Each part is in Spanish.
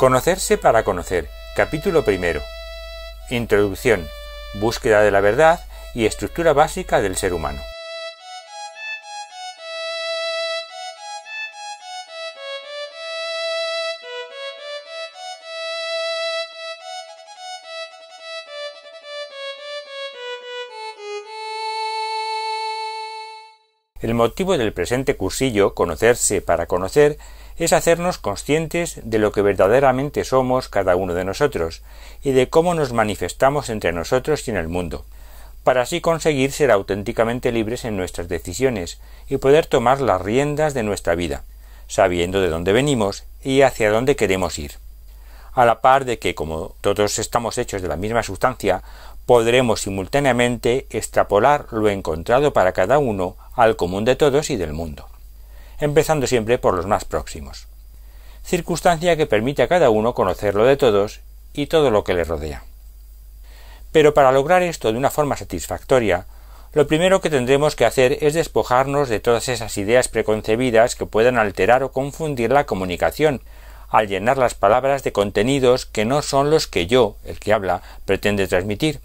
Conocerse para conocer. Capítulo primero. Introducción, búsqueda de la verdad y estructura básica del ser humano. El motivo del presente cursillo, Conocerse para conocer, es hacernos conscientes de lo que verdaderamente somos cada uno de nosotros y de cómo nos manifestamos entre nosotros y en el mundo, para así conseguir ser auténticamente libres en nuestras decisiones y poder tomar las riendas de nuestra vida, sabiendo de dónde venimos y hacia dónde queremos ir. A la par de que, como todos estamos hechos de la misma sustancia, podremos simultáneamente extrapolar lo encontrado para cada uno al común de todos y del mundo, empezando siempre por los más próximos, circunstancia que permite a cada uno conocer lo de todos y todo lo que le rodea. Pero para lograr esto de una forma satisfactoria, lo primero que tendremos que hacer es despojarnos de todas esas ideas preconcebidas que puedan alterar o confundir la comunicación, al llenar las palabras de contenidos que no son los que yo, el que habla, pretende transmitir.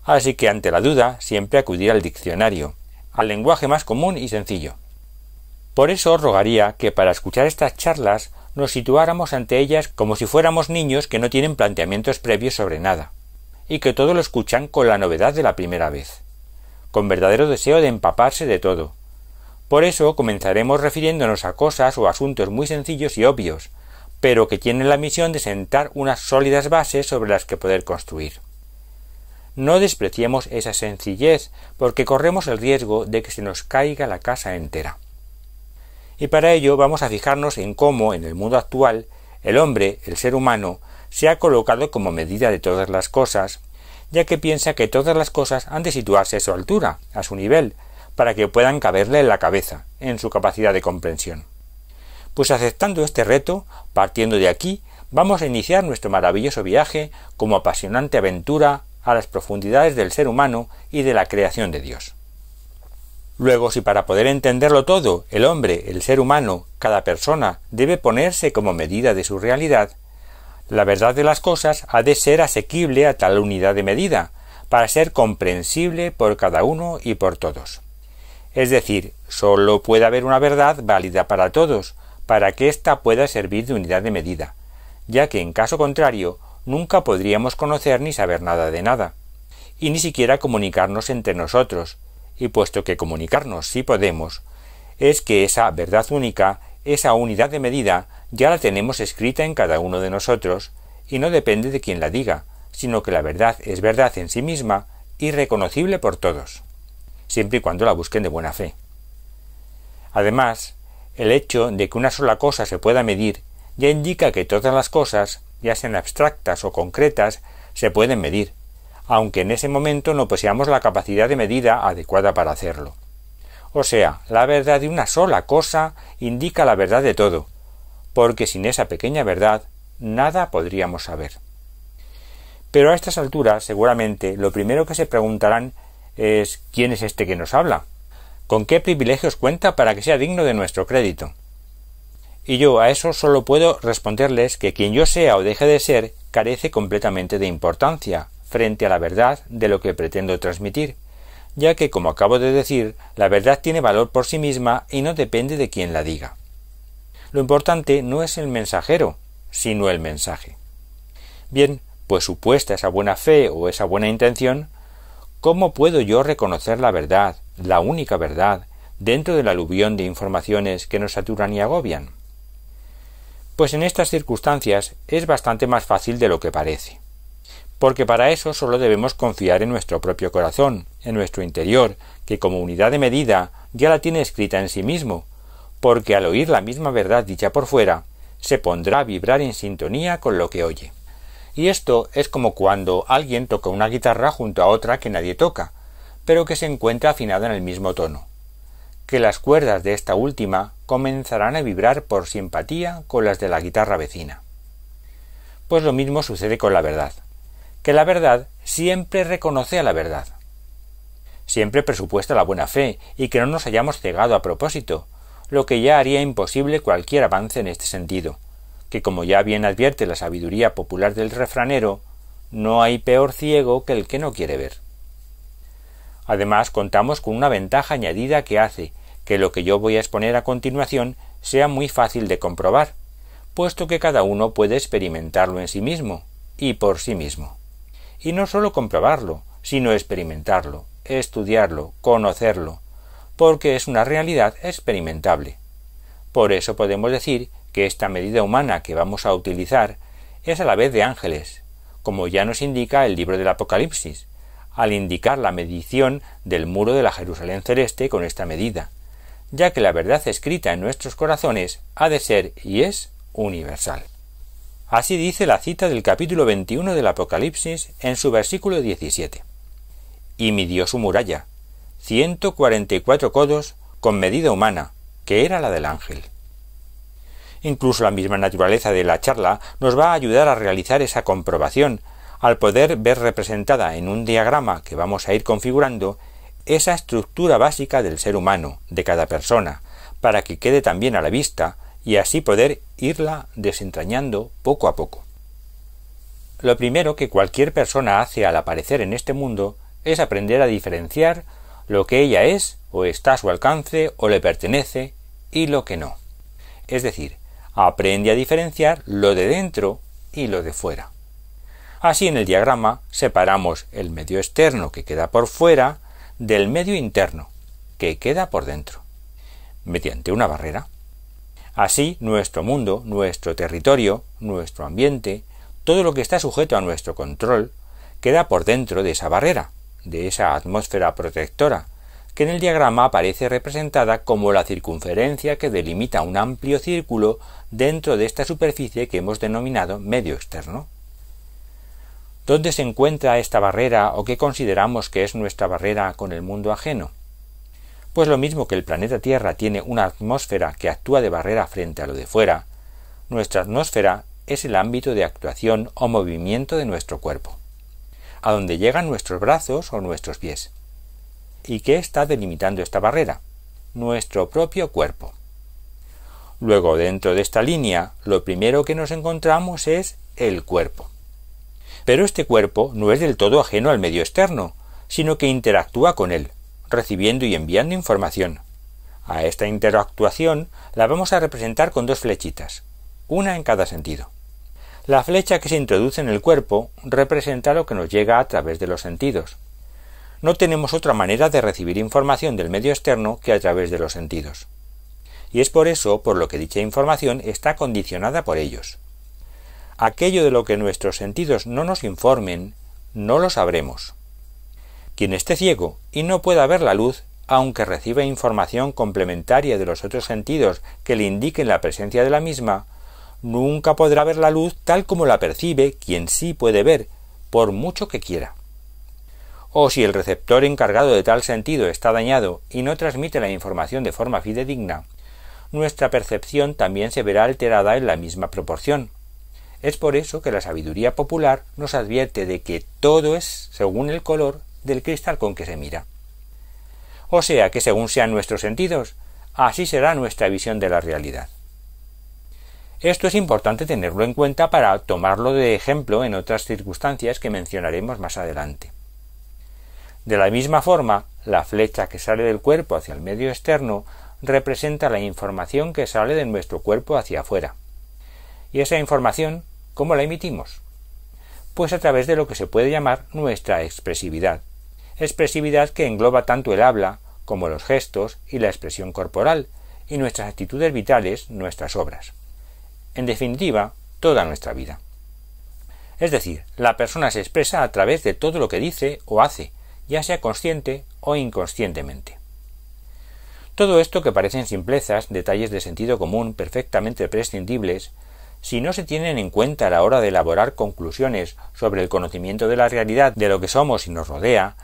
Así que ante la duda siempre acudir al diccionario, al lenguaje más común y sencillo. Por eso rogaría que para escuchar estas charlas nos situáramos ante ellas como si fuéramos niños que no tienen planteamientos previos sobre nada, y que todo lo escuchan con la novedad de la primera vez, con verdadero deseo de empaparse de todo. Por eso comenzaremos refiriéndonos a cosas o asuntos muy sencillos y obvios, pero que tienen la misión de sentar unas sólidas bases sobre las que poder construir. No despreciemos esa sencillez, porque corremos el riesgo de que se nos caiga la casa entera. Y para ello vamos a fijarnos en cómo, en el mundo actual, el hombre, el ser humano, se ha colocado como medida de todas las cosas, ya que piensa que todas las cosas han de situarse a su altura, a su nivel, para que puedan caberle en la cabeza, en su capacidad de comprensión. Pues aceptando este reto, partiendo de aquí, vamos a iniciar nuestro maravilloso viaje como apasionante aventura a las profundidades del ser humano y de la creación de Dios. Luego, si para poder entenderlo todo, el hombre, el ser humano, cada persona, debe ponerse como medida de su realidad, la verdad de las cosas ha de ser asequible a tal unidad de medida, para ser comprensible por cada uno y por todos. Es decir, sólo puede haber una verdad válida para todos, para que ésta pueda servir de unidad de medida, ya que en caso contrario nunca podríamos conocer ni saber nada de nada, y ni siquiera comunicarnos entre nosotros, y puesto que comunicarnos sí podemos, es que esa verdad única, esa unidad de medida, ya la tenemos escrita en cada uno de nosotros, y no depende de quien la diga, sino que la verdad es verdad en sí misma y reconocible por todos, siempre y cuando la busquen de buena fe. Además, el hecho de que una sola cosa se pueda medir ya indica que todas las cosas, ya sean abstractas o concretas, se pueden medir, aunque en ese momento no poseamos la capacidad de medida adecuada para hacerlo. O sea, la verdad de una sola cosa indica la verdad de todo, porque sin esa pequeña verdad nada podríamos saber. Pero a estas alturas, seguramente, lo primero que se preguntarán es ¿quién es este que nos habla? ¿Con qué privilegios cuenta para que sea digno de nuestro crédito? Y yo a eso solo puedo responderles que quien yo sea o deje de ser carece completamente de importancia frente a la verdad de lo que pretendo transmitir, ya que, como acabo de decir, la verdad tiene valor por sí misma y no depende de quien la diga. Lo importante no es el mensajero, sino el mensaje. Bien, pues supuesta esa buena fe o esa buena intención, ¿cómo puedo yo reconocer la verdad, la única verdad, dentro del aluvión de informaciones que nos saturan y agobian? Pues en estas circunstancias es bastante más fácil de lo que parece, porque para eso solo debemos confiar en nuestro propio corazón, en nuestro interior, que como unidad de medida ya la tiene escrita en sí mismo, porque al oír la misma verdad dicha por fuera, se pondrá a vibrar en sintonía con lo que oye. Y esto es como cuando alguien toca una guitarra junto a otra que nadie toca, pero que se encuentra afinada en el mismo tono, que las cuerdas de esta última comenzarán a vibrar por simpatía con las de la guitarra vecina. Pues lo mismo sucede con la verdad, que la verdad siempre reconoce a la verdad. Siempre presupuesta la buena fe y que no nos hayamos cegado a propósito, lo que ya haría imposible cualquier avance en este sentido, que, como ya bien advierte la sabiduría popular del refranero, no hay peor ciego que el que no quiere ver. Además, contamos con una ventaja añadida que hace que lo que yo voy a exponer a continuación sea muy fácil de comprobar, puesto que cada uno puede experimentarlo en sí mismo y por sí mismo. Y no sólo comprobarlo, sino experimentarlo, estudiarlo, conocerlo, porque es una realidad experimentable. Por eso podemos decir que esta medida humana que vamos a utilizar es a la vez de ángeles, como ya nos indica el libro del Apocalipsis, al indicar la medición del muro de la Jerusalén celeste con esta medida, ya que la verdad escrita en nuestros corazones ha de ser y es universal. Así dice la cita del capítulo 21 del Apocalipsis en su versículo 17. Y midió su muralla, 144 codos con medida humana, que era la del ángel. Incluso la misma naturaleza de la charla nos va a ayudar a realizar esa comprobación, al poder ver representada en un diagrama que vamos a ir configurando esa estructura básica del ser humano, de cada persona, para que quede también a la vista y así poder irla desentrañando poco a poco. Lo primero que cualquier persona hace al aparecer en este mundo es aprender a diferenciar lo que ella es o está a su alcance o le pertenece y lo que no. Es decir, aprende a diferenciar lo de dentro y lo de fuera. Así en el diagrama separamos el medio externo que queda por fuera del medio interno que queda por dentro, mediante una barrera. Así nuestro mundo, nuestro territorio, nuestro ambiente, todo lo que está sujeto a nuestro control, queda por dentro de esa barrera, de esa atmósfera protectora, que en el diagrama aparece representada como la circunferencia que delimita un amplio círculo dentro de esta superficie que hemos denominado medio externo. ¿Dónde se encuentra esta barrera o qué consideramos que es nuestra barrera con el mundo ajeno? Pues lo mismo que el planeta Tierra tiene una atmósfera que actúa de barrera frente a lo de fuera, nuestra atmósfera es el ámbito de actuación o movimiento de nuestro cuerpo, a donde llegan nuestros brazos o nuestros pies. ¿Y qué está delimitando esta barrera? Nuestro propio cuerpo. Luego, dentro de esta línea, lo primero que nos encontramos es el cuerpo. Pero este cuerpo no es del todo ajeno al medio externo, sino que interactúa con él, recibiendo y enviando información. A esta interactuación la vamos a representar con dos flechitas, una en cada sentido. La flecha que se introduce en el cuerpo representa lo que nos llega a través de los sentidos. No tenemos otra manera de recibir información del medio externo que a través de los sentidos. Y es por eso por lo que dicha información está condicionada por ellos. Aquello de lo que nuestros sentidos no nos informen, no lo sabremos. Quien esté ciego y no pueda ver la luz, aunque reciba información complementaria de los otros sentidos que le indiquen la presencia de la misma, nunca podrá ver la luz tal como la percibe quien sí puede ver, por mucho que quiera. O si el receptor encargado de tal sentido está dañado y no transmite la información de forma fidedigna, nuestra percepción también se verá alterada en la misma proporción. Es por eso que la sabiduría popular nos advierte de que todo es según el color del cristal con que se mira. O sea que según sean nuestros sentidos, así será nuestra visión de la realidad. Esto es importante tenerlo en cuenta para tomarlo de ejemplo en otras circunstancias que mencionaremos más adelante. De la misma forma, la flecha que sale del cuerpo hacia el medio externo representa la información que sale de nuestro cuerpo hacia afuera. Y esa información, ¿cómo la emitimos? Pues a través de lo que se puede llamar nuestra expresividad. Expresividad que engloba tanto el habla como los gestos y la expresión corporal, y nuestras actitudes vitales, nuestras obras. En definitiva, toda nuestra vida. Es decir, la persona se expresa a través de todo lo que dice o hace, ya sea consciente o inconscientemente. Todo esto que parecen simplezas, detalles de sentido común perfectamente prescindibles, si no se tienen en cuenta a la hora de elaborar conclusiones sobre el conocimiento de la realidad de lo que somos y nos rodea,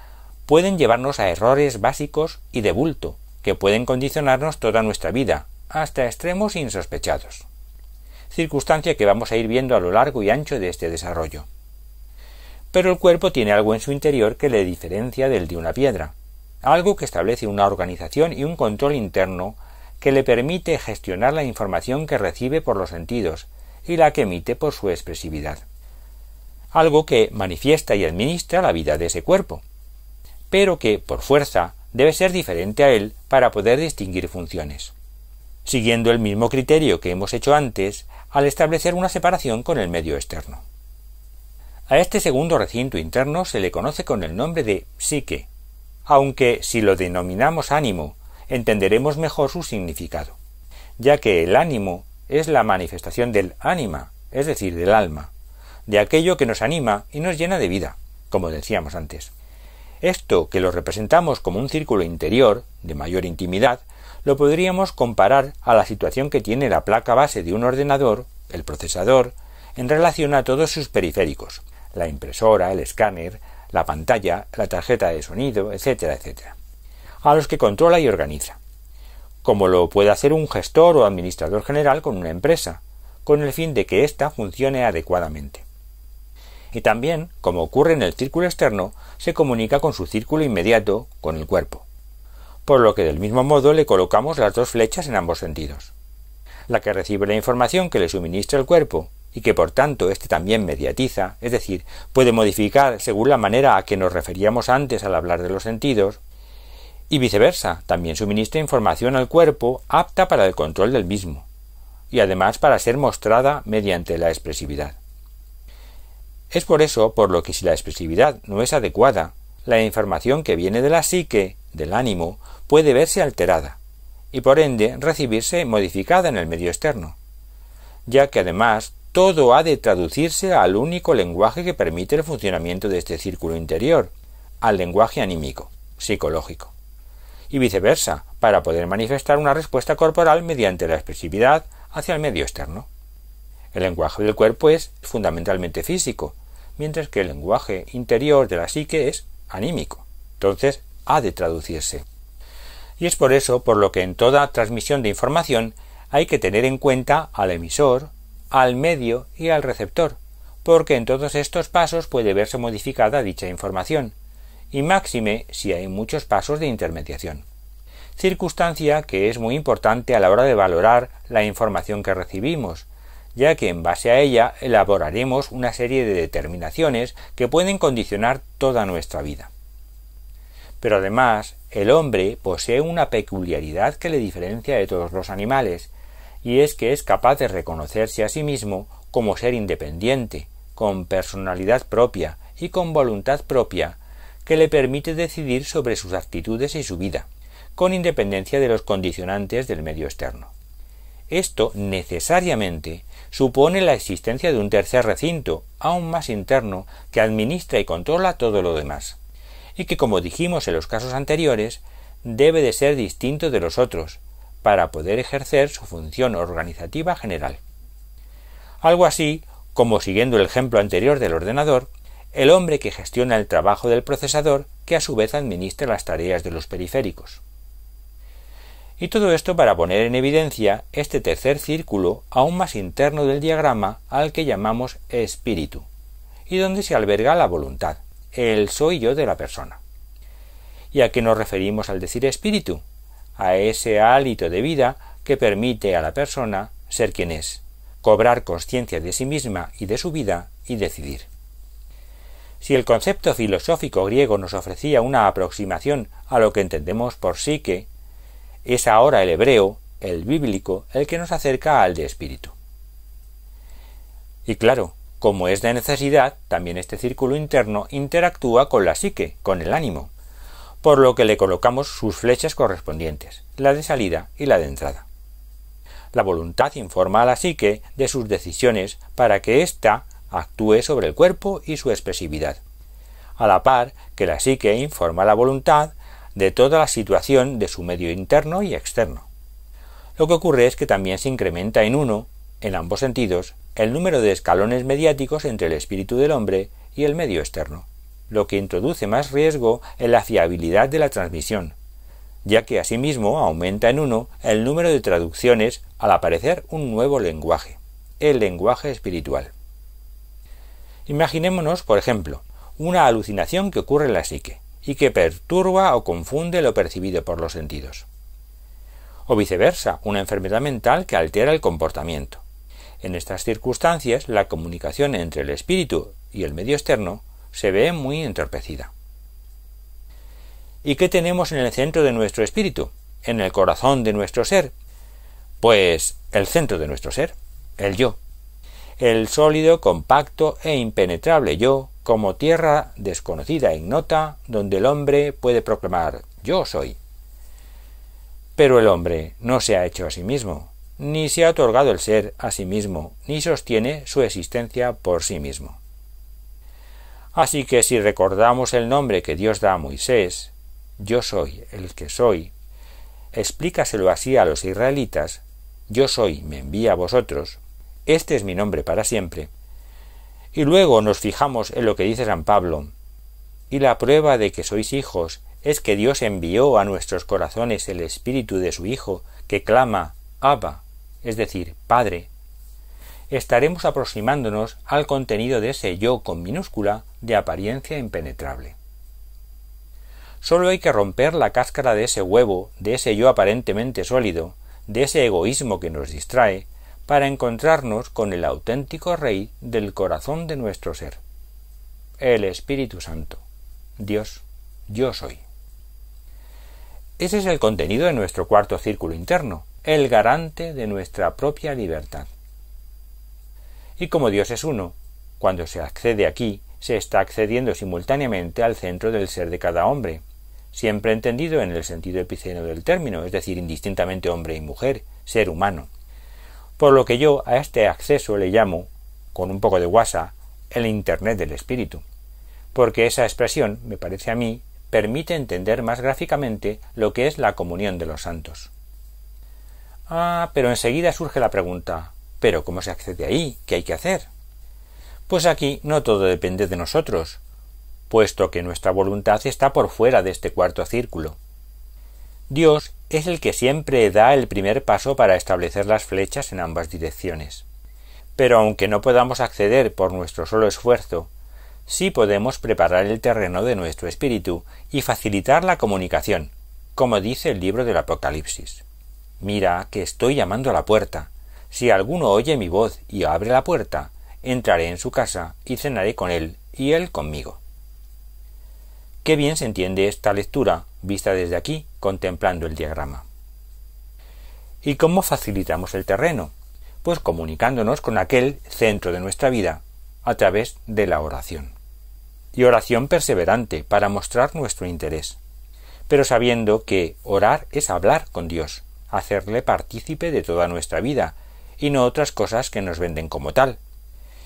pueden llevarnos a errores básicos y de bulto, que pueden condicionarnos toda nuestra vida, hasta extremos insospechados. Circunstancia que vamos a ir viendo a lo largo y ancho de este desarrollo. Pero el cuerpo tiene algo en su interior que le diferencia del de una piedra, algo que establece una organización y un control interno que le permite gestionar la información que recibe por los sentidos, y la que emite por su expresividad. Algo que manifiesta y administra la vida de ese cuerpo, pero que, por fuerza, debe ser diferente a él para poder distinguir funciones, siguiendo el mismo criterio que hemos hecho antes al establecer una separación con el medio externo. A este segundo recinto interno se le conoce con el nombre de psique, aunque si lo denominamos ánimo, entenderemos mejor su significado, ya que el ánimo es la manifestación del ánima, es decir, del alma, de aquello que nos anima y nos llena de vida, como decíamos antes. Esto, que lo representamos como un círculo interior, de mayor intimidad, lo podríamos comparar a la situación que tiene la placa base de un ordenador, el procesador, en relación a todos sus periféricos, la impresora, el escáner, la pantalla, la tarjeta de sonido, etcétera, etcétera, a los que controla y organiza, como lo puede hacer un gestor o administrador general con una empresa, con el fin de que ésta funcione adecuadamente. Y también, como ocurre en el círculo externo, se comunica con su círculo inmediato, con el cuerpo, por lo que del mismo modo le colocamos las dos flechas en ambos sentidos. La que recibe la información que le suministra el cuerpo, y que por tanto éste también mediatiza, es decir, puede modificar según la manera a que nos referíamos antes al hablar de los sentidos, y viceversa, también suministra información al cuerpo apta para el control del mismo, y además para ser mostrada mediante la expresividad. Es por eso por lo que si la expresividad no es adecuada, la información que viene de la psique, del ánimo, puede verse alterada, y por ende recibirse modificada en el medio externo, ya que además todo ha de traducirse al único lenguaje que permite el funcionamiento de este círculo interior, al lenguaje anímico, psicológico, y viceversa, para poder manifestar una respuesta corporal mediante la expresividad hacia el medio externo. El lenguaje del cuerpo es fundamentalmente físico, mientras que el lenguaje interior de la psique es anímico. Entonces, ha de traducirse. Y es por eso por lo que en toda transmisión de información hay que tener en cuenta al emisor, al medio y al receptor, porque en todos estos pasos puede verse modificada dicha información, y máxime si hay muchos pasos de intermediación. Circunstancia que es muy importante a la hora de valorar la información que recibimos, ya que en base a ella elaboraremos una serie de determinaciones que pueden condicionar toda nuestra vida. Pero además, el hombre posee una peculiaridad que le diferencia de todos los animales, y es que es capaz de reconocerse a sí mismo como ser independiente, con personalidad propia y con voluntad propia, que le permite decidir sobre sus actitudes y su vida, con independencia de los condicionantes del medio externo. Esto necesariamente supone la existencia de un tercer recinto, aún más interno, que administra y controla todo lo demás, y que, como dijimos en los casos anteriores, debe de ser distinto de los otros, para poder ejercer su función organizativa general. Algo así como, siguiendo el ejemplo anterior del ordenador, el hombre que gestiona el trabajo del procesador, que a su vez administra las tareas de los periféricos. Y todo esto para poner en evidencia este tercer círculo aún más interno del diagrama al que llamamos espíritu, y donde se alberga la voluntad, el soy yo de la persona. ¿Y a qué nos referimos al decir espíritu? A ese hálito de vida que permite a la persona ser quien es, cobrar conciencia de sí misma y de su vida y decidir. Si el concepto filosófico griego nos ofrecía una aproximación a lo que entendemos por psique, es ahora el hebreo, el bíblico, el que nos acerca al de espíritu. Y claro, como es de necesidad, también este círculo interno interactúa con la psique, con el ánimo, por lo que le colocamos sus flechas correspondientes, la de salida y la de entrada. La voluntad informa a la psique de sus decisiones para que ésta actúe sobre el cuerpo y su expresividad, a la par que la psique informa a la voluntad de toda la situación de su medio interno y externo. Lo que ocurre es que también se incrementa en uno, en ambos sentidos, el número de escalones mediáticos entre el espíritu del hombre y el medio externo, lo que introduce más riesgo en la fiabilidad de la transmisión, ya que asimismo aumenta en uno el número de traducciones al aparecer un nuevo lenguaje, el lenguaje espiritual. Imaginémonos, por ejemplo, una alucinación que ocurre en la psique y que perturba o confunde lo percibido por los sentidos. O viceversa, una enfermedad mental que altera el comportamiento. En estas circunstancias, la comunicación entre el espíritu y el medio externo se ve muy entorpecida. ¿Y qué tenemos en el centro de nuestro espíritu? ¿En el corazón de nuestro ser? Pues el centro de nuestro ser, el yo. El sólido, compacto e impenetrable yo, como tierra desconocida e ignota, donde el hombre puede proclamar «yo soy». Pero el hombre no se ha hecho a sí mismo, ni se ha otorgado el ser a sí mismo, ni sostiene su existencia por sí mismo. Así que si recordamos el nombre que Dios da a Moisés, «yo soy el que soy», explícaselo así a los israelitas, «yo soy, me envía a vosotros», este es mi nombre para siempre. Y luego nos fijamos en lo que dice San Pablo, y la prueba de que sois hijos es que Dios envió a nuestros corazones el espíritu de su Hijo, que clama Abba, es decir, Padre. Estaremos aproximándonos al contenido de ese yo con minúscula de apariencia impenetrable. Solo hay que romper la cáscara de ese huevo, de ese yo aparentemente sólido, de ese egoísmo que nos distrae, para encontrarnos con el auténtico Rey del corazón de nuestro ser, el Espíritu Santo, Dios, yo soy. Ese es el contenido de nuestro cuarto círculo interno, el garante de nuestra propia libertad. Y como Dios es uno, cuando se accede aquí, se está accediendo simultáneamente al centro del ser de cada hombre, siempre entendido en el sentido epiceno del término, es decir, indistintamente hombre y mujer, ser humano. Por lo que yo a este acceso le llamo, con un poco de guasa, el Internet del espíritu, porque esa expresión, me parece a mí, permite entender más gráficamente lo que es la comunión de los santos. Pero enseguida surge la pregunta, ¿pero cómo se accede ahí? ¿Qué hay que hacer? Pues aquí no todo depende de nosotros, puesto que nuestra voluntad está por fuera de este cuarto círculo. Dios es el que siempre da el primer paso para establecer las flechas en ambas direcciones. Pero aunque no podamos acceder por nuestro solo esfuerzo, sí podemos preparar el terreno de nuestro espíritu y facilitar la comunicación, como dice el libro del Apocalipsis. Mira que estoy llamando a la puerta. Si alguno oye mi voz y abre la puerta, entraré en su casa y cenaré con él y él conmigo. Qué bien se entiende esta lectura vista desde aquí, contemplando el diagrama. ¿Y cómo facilitamos el terreno? Pues comunicándonos con aquel centro de nuestra vida a través de la oración. Y oración perseverante para mostrar nuestro interés, pero sabiendo que orar es hablar con Dios, hacerle partícipe de toda nuestra vida y no otras cosas que nos venden como tal,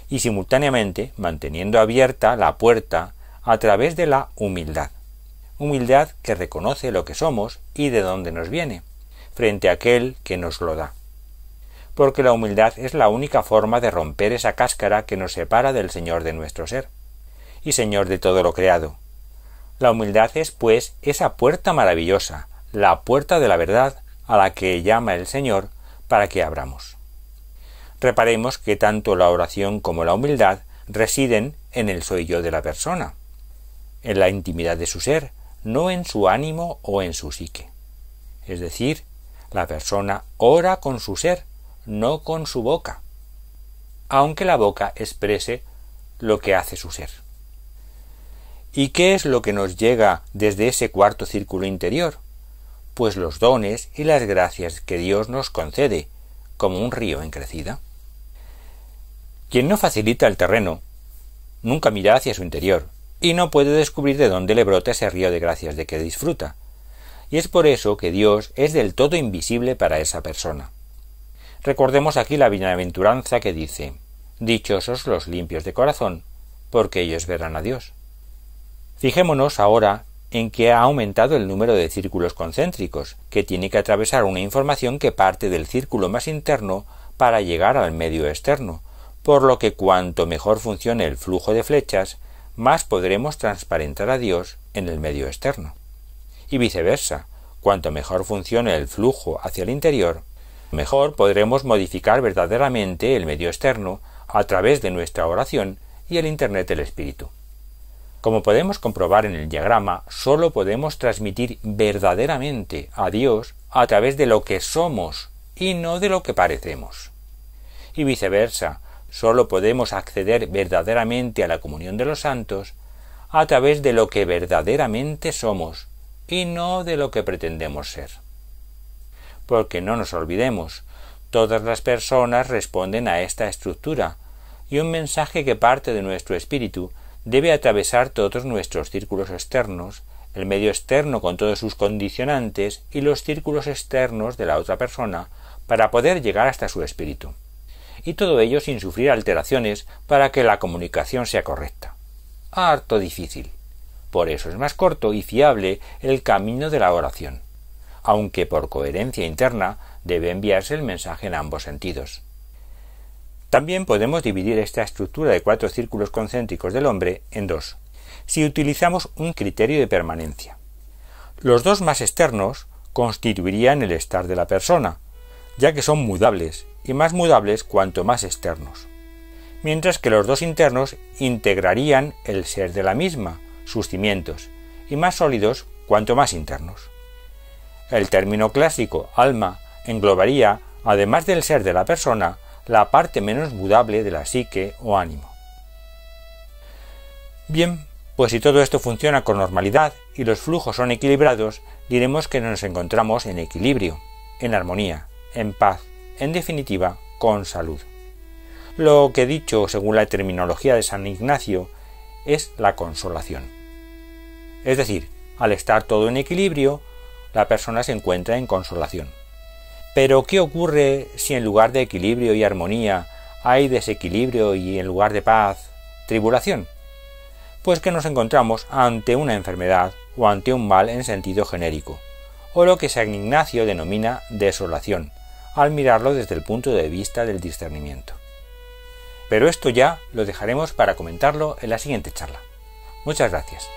y simultáneamente manteniendo abierta la puerta a través de la humildad que reconoce lo que somos y de dónde nos viene, frente a aquel que nos lo da. Porque la humildad es la única forma de romper esa cáscara que nos separa del Señor de nuestro ser, y Señor de todo lo creado. La humildad es, pues, esa puerta maravillosa, la puerta de la verdad a la que llama el Señor para que abramos. Reparemos que tanto la oración como la humildad residen en el soy yo de la persona, en la intimidad de su ser, no en su ánimo o en su psique. Es decir, la persona ora con su ser, no con su boca, aunque la boca exprese lo que hace su ser. ¿Y qué es lo que nos llega desde ese cuarto círculo interior? Pues los dones y las gracias que Dios nos concede, como un río en crecida. Quien no facilita el terreno, nunca mira hacia su interior, y no puede descubrir de dónde le brota ese río de gracias de que disfruta. Y es por eso que Dios es del todo invisible para esa persona. Recordemos aquí la bienaventuranza que dice: «Dichosos los limpios de corazón, porque ellos verán a Dios». Fijémonos ahora en que ha aumentado el número de círculos concéntricos, que tiene que atravesar una información que parte del círculo más interno para llegar al medio externo, por lo que cuanto mejor funcione el flujo de flechas, más podremos transparentar a Dios en el medio externo. Y viceversa, cuanto mejor funcione el flujo hacia el interior, mejor podremos modificar verdaderamente el medio externo a través de nuestra oración y el Internet del Espíritu. Como podemos comprobar en el diagrama, sólo podemos transmitir verdaderamente a Dios a través de lo que somos y no de lo que parecemos. y viceversa, sólo podemos acceder verdaderamente a la comunión de los santos a través de lo que verdaderamente somos y no de lo que pretendemos ser. Porque no nos olvidemos, todas las personas responden a esta estructura, y un mensaje que parte de nuestro espíritu debe atravesar todos nuestros círculos externos, el medio externo con todos sus condicionantes y los círculos externos de la otra persona para poder llegar hasta su espíritu. Y todo ello sin sufrir alteraciones para que la comunicación sea correcta. Harto difícil. Por eso es más corto y fiable el camino de la oración, aunque por coherencia interna debe enviarse el mensaje en ambos sentidos. También podemos dividir esta estructura de 4 círculos concéntricos del hombre en 2, si utilizamos un criterio de permanencia. Los 2 más externos constituirían el estar de la persona, ya que son mudables, y más mudables cuanto más externos, mientras que los 2 internos integrarían el ser de la misma, sus cimientos, y más sólidos cuanto más internos. El término clásico alma englobaría, además del ser de la persona, la parte menos mudable de la psique o ánimo. Bien, pues si todo esto funciona con normalidad y los flujos son equilibrados, diremos que nos encontramos en equilibrio, en armonía, en paz, en definitiva, con salud. Lo que dicho según la terminología de San Ignacio es la consolación. Es decir, al estar todo en equilibrio, la persona se encuentra en consolación. Pero ¿qué ocurre si en lugar de equilibrio y armonía hay desequilibrio y en lugar de paz, tribulación? Pues que nos encontramos ante una enfermedad o ante un mal en sentido genérico, o lo que San Ignacio denomina desolación, al mirarlo desde el punto de vista del discernimiento. Pero esto ya lo dejaremos para comentarlo en la siguiente charla. Muchas gracias.